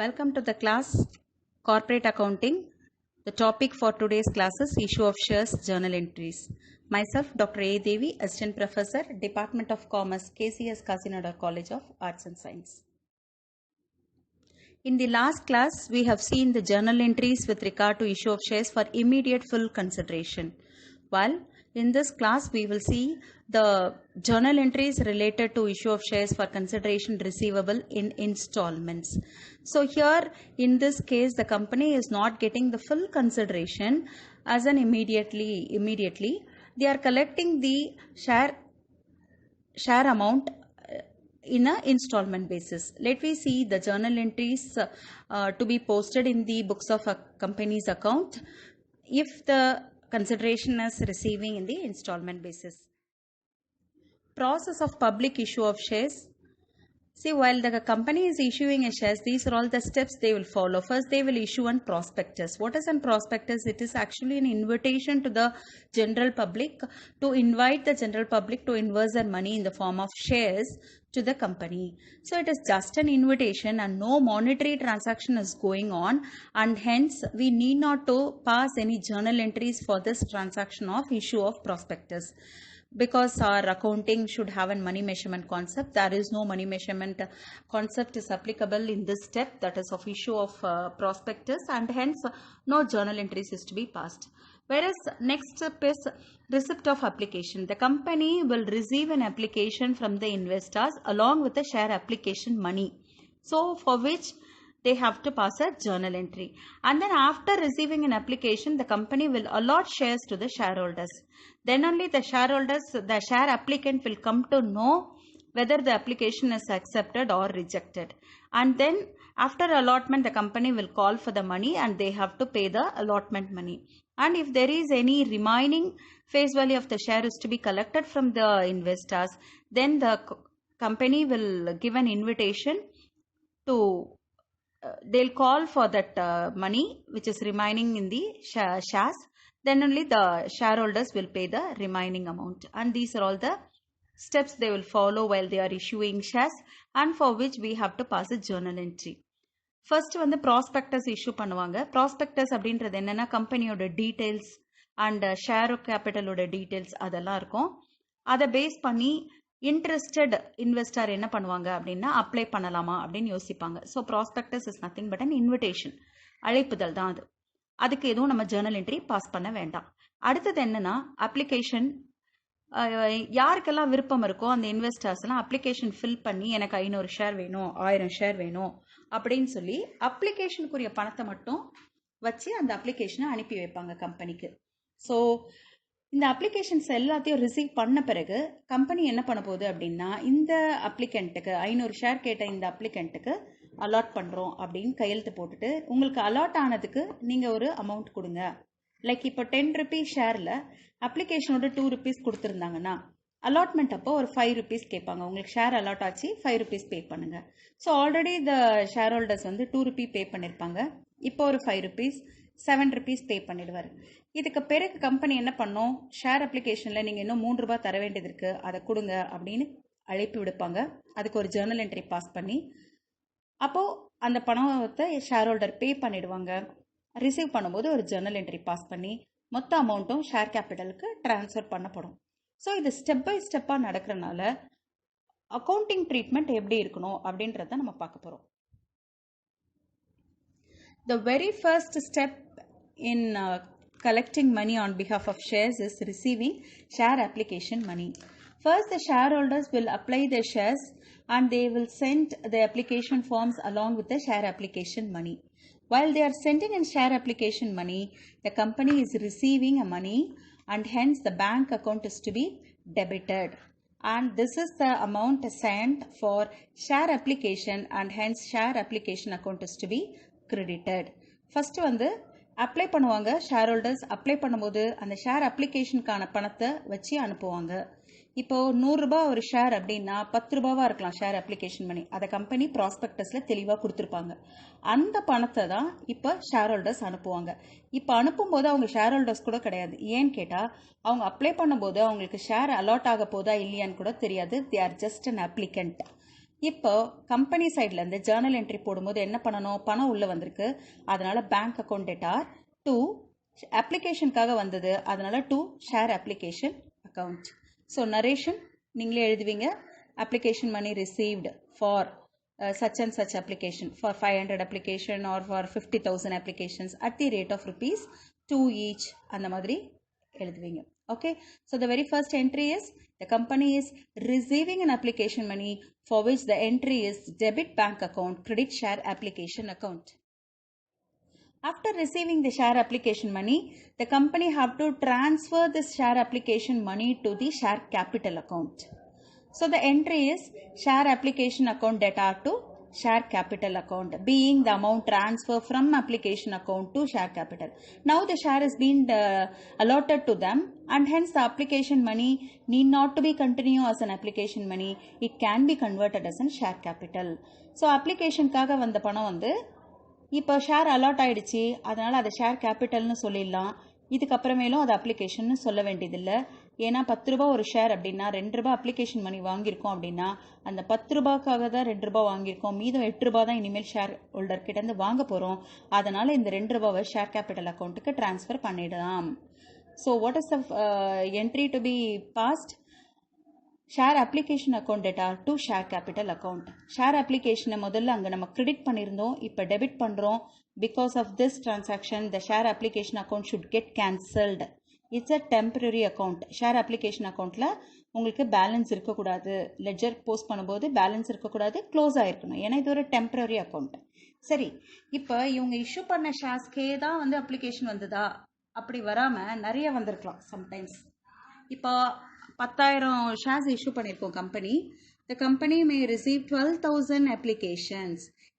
Welcome to the class Corporate Accounting. The topic for today's class is Issue of Shares Journal Entries. Myself, Dr. A. Devi, Assistant Professor, Department of Commerce, KCS Kasinada College of Arts and Science. In the last class, we have seen the journal entries with regard to issue of shares for immediate full consideration. While in this class, we will see the journal entries related to issue of shares for consideration receivable in installments. So here, in this case, the company is not getting the full consideration as an immediately. They are collecting the share amount in a installment basis. Let me see the journal entries to be posted in the books of a company's account if the consideration is receiving in the installment basis. Process of public issue of shares. See, while the company is issuing a shares, these are all the steps they will follow. First, they will issue a prospectus. What is a prospectus? It is actually an invitation to the general public to invite the general public to invest their money in the form of shares to the company. So it is just an invitation and no monetary transaction is going on, and hence we need not to pass any journal entries for this transaction of issue of prospectus. Because our accounting should have a money measurement concept, there is no money measurement concept is applicable in this step, that is of issue of prospectus, and hence no journal entries is to be passed. Whereas next step is receipt of application. The company will receive an application from the investors along with the share application money, so for which they have to pass a journal entry. And then after receiving an application, the company will allot shares to the shareholders. Then only the shareholders, the share applicant will come to know whether the application is accepted or rejected. And then after allotment, the company will call for the money and they have to pay the allotment money. And if there is any remaining face value of the share is to be collected from the investors, then the company will give an invitation to they'll call for that money which is remaining in the shares. Then only the shareholders will pay the remaining amount. And these are all the steps they will follow while they are issuing shares, and for which we have to pass a journal entry. First வந்து prospectus issue பண்ணுவாங்க. Prospectus அப்படின்றது என்னன்னா கம்பெனியோட details and share கேபிட்டலோட details அதெல்லாம் இருக்கும். அதை base பண்ணி interested investor என்ன பண்ணுவாங்க அப்படின்னா அப்ளை பண்ணலாமா அப்படின்னு யோசிப்பாங்க. So prospectus is nothing but an invitation, அழைப்புதல் தான் அது. அதுக்கு எதுவும் நம்ம ஜேர்னல் என்ட்ரி பாஸ் பண்ண வேண்டாம். அடுத்தது என்னன்னா அப்ளிகேஷன். யாருக்கெல்லாம் விருப்பம் இருக்கோ அந்த இன்வெஸ்டர்ஸ்லாம் அப்ளிகேஷன் ஃபில் பண்ணி எனக்கு 500 ஷேர் வேணும், 1000 ஷேர் வேணும் அப்படின்னு சொல்லி அப்ளிகேஷனுக்குரிய பணத்தை மட்டும் வச்சு அந்த அப்ளிகேஷனை அனுப்பி வைப்பாங்க கம்பெனிக்கு. ஸோ இந்த அப்ளிகேஷன்ஸ் எல்லாத்தையும் ரிசீவ் பண்ண பிறகு கம்பெனி என்ன பண்ண போகுது அப்படின்னா இந்த அப்ளிகண்ட்டுக்கு 500 ஷேர் கேட்ட இந்த அப்ளிகண்ட்டுக்கு அலாட் பண்ணுறோம் அப்படின்னு கையெழுத்து போட்டுட்டு உங்களுக்கு அலாட் ஆனதுக்கு நீங்கள் ஒரு அமௌண்ட் கொடுங்க. லைக் இப்போ 10 ருபீஸ் ஷேரில் அப்ளிகேஷனோட 2 ருபீஸ் கொடுத்துருந்தாங்கன்னா அலாட்மெண்ட் அப்போ ஒரு 5 ருபீஸ் கேட்பாங்க. உங்களுக்கு ஷேர் அலாட் ஆச்சு, 5 ருபீஸ் பே பண்ணுங்க. ஸோ ஆல்ரெடி இந்த ஷேர் ஹோல்டர்ஸ் வந்து 2 ருபீ பே பண்ணியிருப்பாங்க. இப்போ ஒரு 5 ருபீஸ் 7 ருபீஸ் பே பண்ணிடுவார். இதுக்கு பிறகு கம்பெனி என்ன பண்ணோம், ஷேர் அப்ளிகேஷனில் நீங்கள் இன்னும் 3 ரூபாய் தர வேண்டியது இருக்குது, அதை கொடுங்க அப்படின்னு அழைப்பு விடுப்பாங்க. அதுக்கு ஒரு ஜேர்னல் என்ட்ரி பாஸ் பண்ணி அப்போது அந்த பணத்தை ஷேர் ஹோல்டர் பே பண்ணிடுவாங்க. ரிசீவ் பண்ணும்போது ஒரு ஜேர்னல் என்ட்ரி பாஸ் பண்ணி மொத்த அமௌண்ட்டும் ஷேர் கேபிட்டலுக்கு ட்ரான்ஸ்ஃபர் பண்ணப்படும். ஸோ இது ஸ்டெப் பை ஸ்டெப்பாக நடக்கிறனால அக்கௌண்டிங் ட்ரீட்மெண்ட் எப்படி இருக்கணும் அப்படின்றத நம்ம பார்க்க போகிறோம். The very first step in collecting money on behalf of shares is receiving share application money. First, the shareholders will apply their shares and they will send the application forms along with the share application money. While they are sending in share application money, the company is receiving a money and hence the bank account is to be debited. And this is the amount sent for share application and hence share application account is to be credited. First வந்து apply பண்ணுவாங்க. Share holders apply பண்ணும்போது அந்த share அப்ளிகேஷனுக்கான பணத்தை வச்சு அனுப்புவாங்க. இப்போ 100 ரூபாய் ஒரு ஷேர் அப்படின்னா 10 ரூபாவா இருக்கலாம் ஷேர் அப்ளிகேஷன் மணி. அதை கம்பெனி ப்ராஸ்பெக்டஸ்ல தெளிவாக கொடுத்துருப்பாங்க. அந்த பணத்தை தான் இப்போ ஷேர் ஹோல்டர்ஸ் அனுப்புவாங்க. இப்போ அனுப்பும்போது அவங்க ஷேர் ஹோல்டர்ஸ் கூட கிடையாது. ஏன்னு கேட்டால் அவங்க அப்ளை பண்ணும்போது அவங்களுக்கு ஷேர் அலாட் ஆக போதா இல்லையான்னு கூட தெரியாது. They are just an applicant. இப்போ கம்பெனி சைட்ல இருந்து ஜேர்னல் என்ட்ரி போடும்போது என்ன பண்ணணும், பணம் உள்ள வந்திருக்கு, அதனால பேங்க் அக்கௌண்ட் டேட்டா. டு அப்ளிகேஷனுக்காக வந்தது, அதனால to share application account. So narration நீங்களே எழுதுவீங்க, application money received for such and such application, for 500 application or for 50,000 applications at the rate of rupees 2 each, அந்த மாதிரி எழுதுவீங்க. Okay, so the very first entry is the company is receiving an application money for which the entry is debit bank account, credit share application account. After receiving the share application money, the company have to transfer this share application money to the share capital account. So the entry is share application account data to share capital account, being the amount transfer from application account to share capital. Now the share has been allotted to them, and hence the application money need not to be continue as an application money. It can be converted as a share capital. So application காக வந்த பணம் வந்து இப்போ share allot ஆயிடுச்சு, அதனால அதை share கேபிட்டல்னு சொல்லிடலாம். இதுக்கப்புறமேலும் அது அப்ளிகேஷன் சொல்ல வேண்டியதில்லை. ஏன்னா 10 ரூபாய் ஒரு ஷேர் அப்படின்னா 2 ரூபாய் அப்ளிகேஷன் மணி வாங்கியிருக்கோம் அப்படின்னா அந்த 10 ரூபாய்க்காக தான் 2 ரூபாய் வாங்கியிருக்கோம், மீதம் 8 ரூபாய் தான் இனிமேல் ஷேர் ஹோல்டர் கிட்ட இருந்து வாங்க போகிறோம். அதனால இந்த 2 ரூபாவை ஷேர் கேபிட்டல் அக்கௌண்ட்டுக்கு டிரான்ஸ்ஃபர் பண்ணிடலாம். So what is the entry to be passed? Share application account data to share capital account. Share அப்ளிகேஷனை முதல்ல அங்கே நம்ம கிரெடிட் பண்ணியிருந்தோம், இப்போ டெபிட் பண்ணுறோம். Because of this transaction the share application account should get cancelled. It's a temporary account. Share application அக்கௌண்ட்டில் உங்களுக்கு balance இருக்கக்கூடாது, லெட்ஜர் போஸ்ட் பண்ணும்போது பேலன்ஸ் இருக்கக்கூடாது, க்ளோஸ் ஆகிருக்கணும். ஏன்னா இது ஒரு டெம்பரரி அக்கௌண்ட். சரி, இப்போ இவங்க இஷ்யூ பண்ண ஷேர்ஸ்க்கே தான் வந்து அப்ளிகேஷன் வந்ததா? அப்படி வராமல் நிறைய வந்திருக்கலாம் சம்டைம்ஸ். இப்போ 10,000 ஷேர்ஸ் இஷ்யூ பண்ணியிருக்கோம் company. The company may receive 12,000 applications.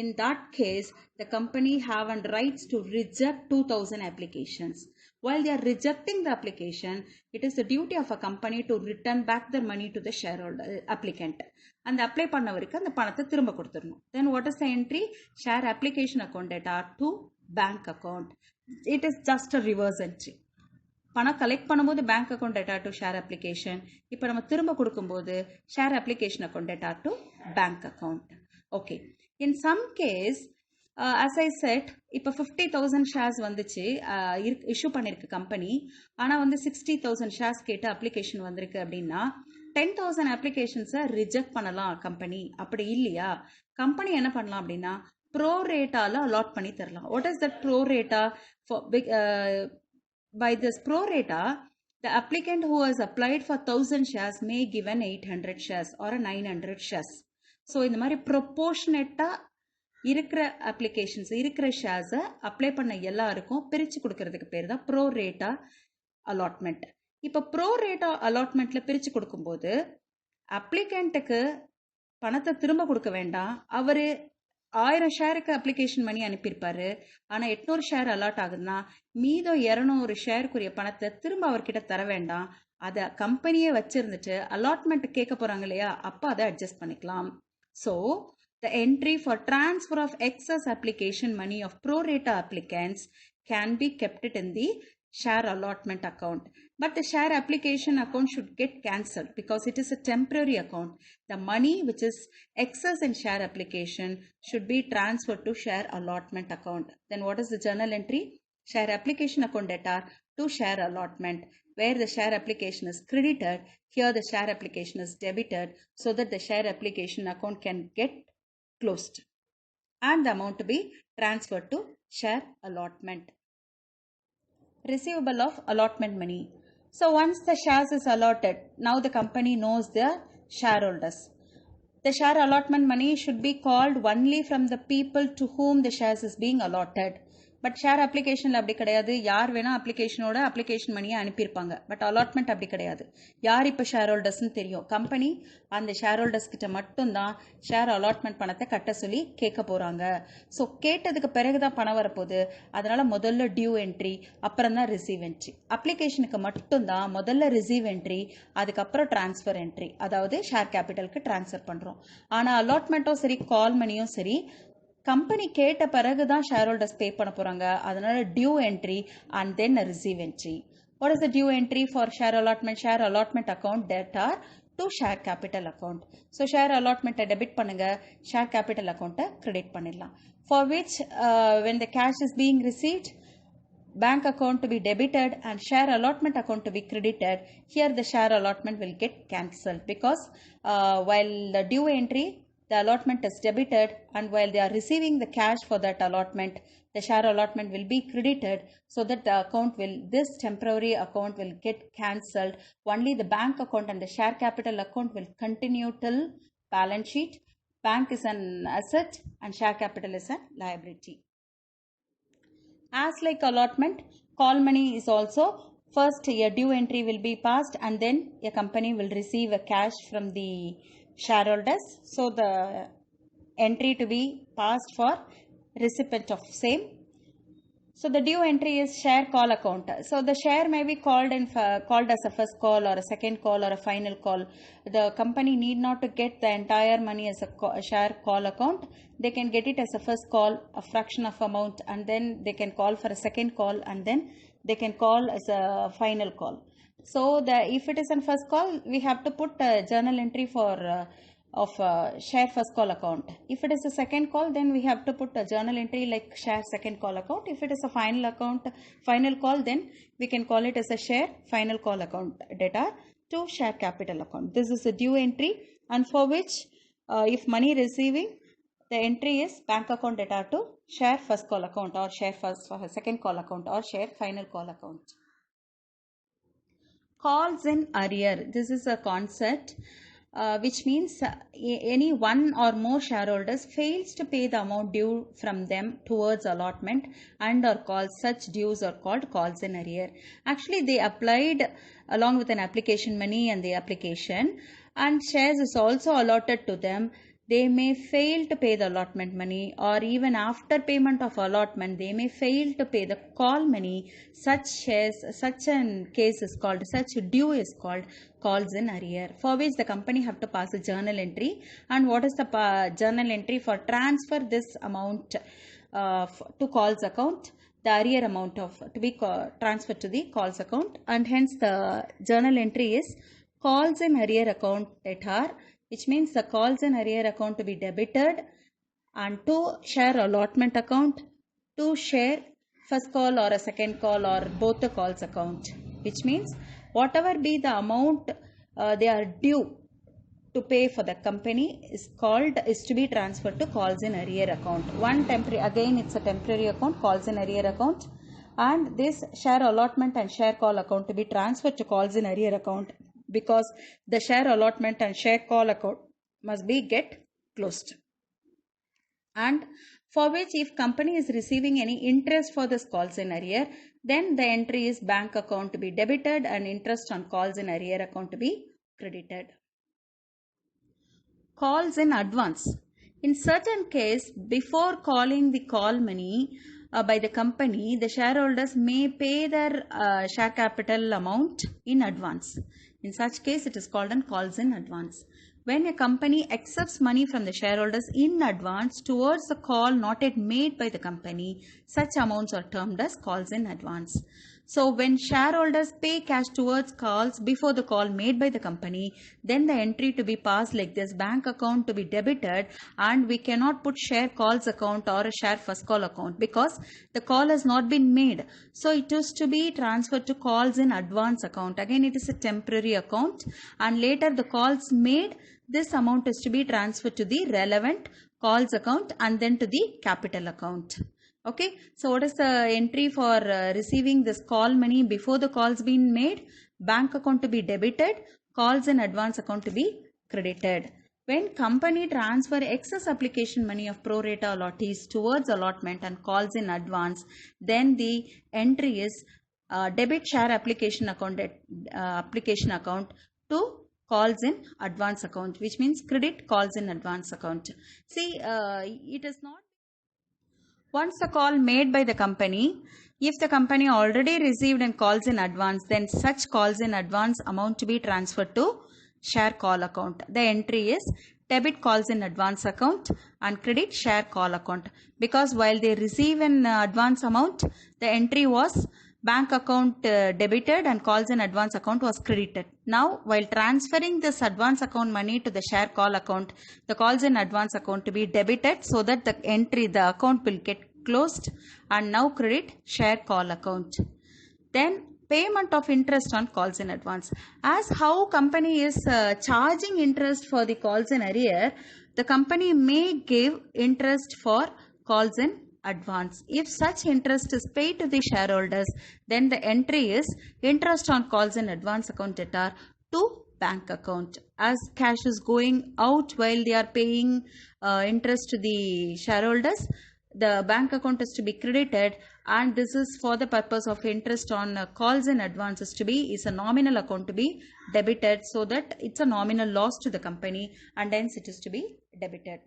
In that case, the company have a rights to reject 2,000 applications. While they are rejecting the application, it is the duty of a company to return back the money to the shareholder applicant. அந்த apply பண்ணவருக்கு அந்த பணத்தை திரும்ப கொடுத்துடணும். Then what is the entry? Share application account data to bank account. It is just a reverse entry. பணம் collect பண்ணும்போது bank account data to share application, இப்போ நம்ம திரும்ப கொடுக்கும்போது share application account data to bank account. Okay, in some case as I said, இப்போ 50,000 shares வந்துச்சு, issue பண்ணியிருக்கு company. ஆனால் வந்து 60,000 ஷேர்ஸ் கேட்டு அப்ளிகேஷன் வந்திருக்கு அப்படின்னா 10,000 அப்ளிகேஷன்ஸை ரிஜெக்ட் பண்ணலாம் கம்பெனி. அப்படி இல்லையா, கம்பெனி என்ன பண்ணலாம் அப்படின்னா ப்ரோ ரேட்டாவில் அலாட் பண்ணி தரலாம். What is that pro By this pro rata, the applicant who has applied for 1,000 shares may given 800 shares or 900 shares. So இந்த மாதிரி ப்ரொபோர்ஷனேட்டா இருக்கிற அப்ளிகேஷன்ஸ் இருக்கிற ஷேர்ஸை அப்ளை பண்ண எல்லாருக்கும் பிரித்து கொடுக்கறதுக்கு பேர் தான் ப்ரோ ரேட்டா அலாட்மெண்ட். இப்போ ப்ரோ ரேட்டா அலாட்மெண்ட்ல பிரித்து கொடுக்கும்போது அப்ளிகண்ட்டுக்கு பணத்தை திரும்ப கொடுக்க வேண்டாம். அவர் 1000 ஷேருக்கு அப்ளிகேஷன் பண்ணி அனுப்பியிருப்பாரு, ஆனால் 800 ஷேர் அலாட் ஆகுதுன்னா மீதம் 200 ஷேருக்குரிய பணத்தை திரும்ப அவர்கிட்ட தர வேண்டாம். அதை கம்பெனியே வச்சிருந்துட்டு அலாட்மெண்ட் கேட்க போறாங்க இல்லையா, அப்போ அதை அட்ஜஸ்ட் பண்ணிக்கலாம். So the entry for transfer of excess application money of pro rata applicants can be kept it in the share allotment account, but the share application account should get cancelled because it is a temporary account. The money which is excess in share application should be transferred to share allotment account. Then what is the journal entry? Share application account data to share allotment, where the share application is credited, here the share application is debited, so that the share application account can get closed and the amount to be transferred to share allotment. Receivable of allotment money. So once the shares is allotted, now the company knows the shareholders. The share allotment money should be called only from the people to whom the shares is being allotted. But share அப்ளிகேஷனில் அப்படி கிடையாது. யார் வேணால் அப்ளிகேஷனோட application மணியை அனுப்பியிருப்பாங்க. But allotment அப்படி கிடையாது. யார் இப்போ ஷேர் ஹோல்டர்ஸ்னு தெரியும். கம்பெனி அந்த ஷேர் ஹோல்டர்ஸ் கிட்ட மட்டும்தான் ஷேர் அலாட்மெண்ட் பணத்தை கட்ட சொல்லி கேட்க போகிறாங்க. ஸோ கேட்டதுக்கு பிறகு தான் பணம் வரப்போகுது. அதனால் முதல்ல டியூ என்ட்ரி, அப்புறம் தான் ரிசீவ் என்ட்ரி. அப்ளிகேஷனுக்கு மட்டும்தான் முதல்ல ரிசீவ் என்ட்ரி, அதுக்கப்புறம் டிரான்ஸ்ஃபர் என்ட்ரி, அதாவது ஷேர் கேபிட்டலுக்கு டிரான்ஸ்ஃபர் பண்ணுறோம். ஆனால் அலாட்மெண்ட்டும் சரி, கால் மணியும் சரி, கம்பெனி கேட்ட பிறகு தான் ஷேர் ஹோல்டர்ஸ் பே பண்ண போகிறாங்க. அதனால due entry and then receive entry. What is the due entry for share allotment? Share allotment account data to share capital account. So share allotment debit pannunga, share capital account credit pannidala. For which when the cash is being received, bank account to be debited and share allotment account to be credited. Here the share allotment will get cancelled because while the due entry, the allotment is debited, and while they are receiving the cash for that allotment, the share allotment will be credited, so that the account will, this temporary account will get cancelled. Only the bank account and the share capital account will continue till balance sheet. Bank is an asset and share capital is a liability. As like allotment, call money is also, first a due entry will be passed and then a company will receive a cash from the shareholders. So the entry to be passed for recipient of same. So the due entry is share call account. So the share may be called as a first call or a second call or a final call. The company need not to get the entire money as a share call account. They can get it as a first call, a fraction of amount, and then they can call for a second call, and then they can call as a final call. So if it is a first call, we have to put a journal entry for share first call account. If it is a second call, then we have to put a journal entry like share second call account. If it is a final call, then we can call it as a share final call account data to share capital account. This is a due entry, and for which if money receiving, the entry is bank account data to share first call account or share second call account or share final call account. Calls in arrear. This is a concept which means any one or more shareholders fails to pay the amount due from them towards allotment and or calls. Such dues are called calls in arrear. Actually, they applied along with an application money and the application, and shares is also allotted to them. They may fail to pay the allotment money, or even after payment of allotment, they may fail to pay the call money. Such case is called, such due is called calls in arrear, for which the company have to pass a journal entry. And what is the journal entry? For transfer this amount to calls account, the arrear amount to be transferred to the calls account, and hence the journal entry is calls in arrear account debtor, which means the calls in arrear account to be debited, and to share allotment account, to share first call or a second call or both the calls account, which means whatever be the amount they are due to pay for the company is to be transferred to calls in arrear account. It's a temporary account, calls in arrear account, and this share allotment and share call account to be transferred to calls in arrear account, because the share allotment and share call account must be get closed. And for which if company is receiving any interest for this calls in arrear, then the entry is bank account to be debited and interest on calls in arrear account to be credited. Calls in advance. In certain case, before calling the call money by the company, the shareholders may pay their share capital amount in advance. In such case, it is called an calls in advance. When a company accepts money from the shareholders in advance towards the call not yet made by the company, such amounts are termed as calls in advance. So when shareholders pay cash towards calls before the call made by the company, then the entry to be passed like this: bank account to be debited, and we cannot put share calls account or a share first call account because the call has not been made. So it is to be transferred to calls in advance account. Again, it is a temporary account, and later the calls made, this amount is to be transferred to the relevant calls account and then to the capital account. Okay, so what is the entry for receiving this call money before the calls been made? Bank account to be debited, calls in advance account to be credited. When company transfer excess application money of pro rata allottees towards allotment and calls in advance, then the entry is debit share application account to calls in advance account, which means credit calls in advance account. See, it is not. Once the call made by the company, if the company already received and calls in advance, then such calls in advance amount to be transferred to share call account. The entry is debit calls in advance account and credit share call account, because while they receive an advance amount, the entry was bank account debited and calls in advance account was credited. Now, while transferring this advance account money to the share call account, the calls in advance account to be debited so that the account will get closed, and now credit share call account. Then payment of interest on calls in advance. As how company is charging interest for the calls in arrear, the company may give interest for calls in advance. If such interest is paid to the shareholders, then the entry is interest on calls in advance account debtor to bank account. As cash is going out while they are paying interest to the shareholders, the bank account is to be credited, and this is for the purpose of interest on calls in advance is a nominal account to be debited, so that it's a nominal loss to the company, and hence it is to be debited.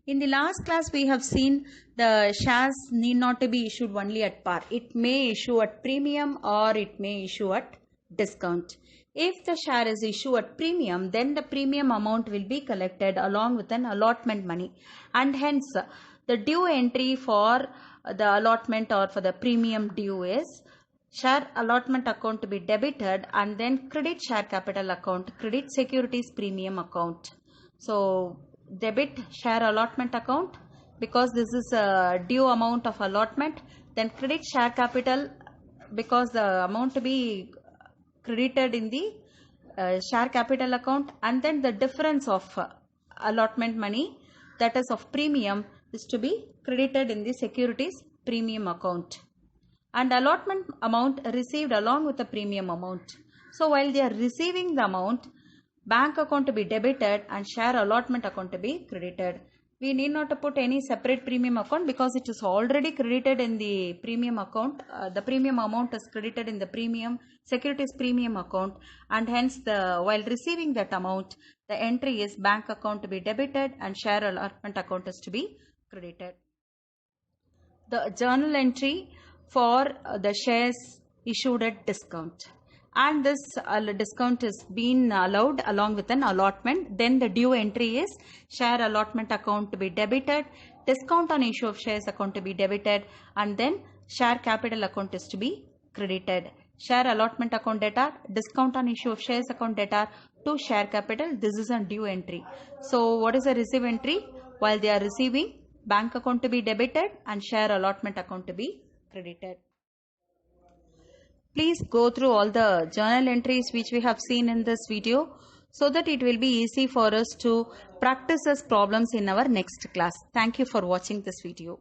In the last class, we have seen the shares need not to be issued only at par. It may issue at premium or it may issue at discount. If the share is issued at premium, then the premium amount will be collected along with an allotment money, and hence the due entry for the allotment or for the premium due is share allotment account to be debited, and then credit share capital account, credit securities premium account. So debit share allotment account because this is a due amount of allotment, then credit share capital because the amount to be credited in the share capital account, and then the difference of allotment money, that is of premium, is to be credited in the securities premium account, and allotment amount received along with the premium amount. So while they are receiving the amount, bank account to be debited and share allotment account to be credited. We need not to put any separate premium account because it is already credited in the premium account. The premium amount is credited in the premium securities premium account, and hence while receiving that amount, the entry is bank account to be debited and share allotment account is to be credited. The journal entry for the shares issued at discount, and this discount is being allowed along with an allotment. Then the due entry is share allotment account to be debited, discount on issue of shares account to be debited, and then share capital account is to be credited. Share allotment account debtor, discount on issue of shares account debtor to share capital, this is a due entry. So what is a receive entry? While they are receiving, bank account to be debited and share allotment account to be credited. Please go through all the journal entries which we have seen in this video, so that it will be easy for us to practice as problems in our next class. Thank you for watching this video.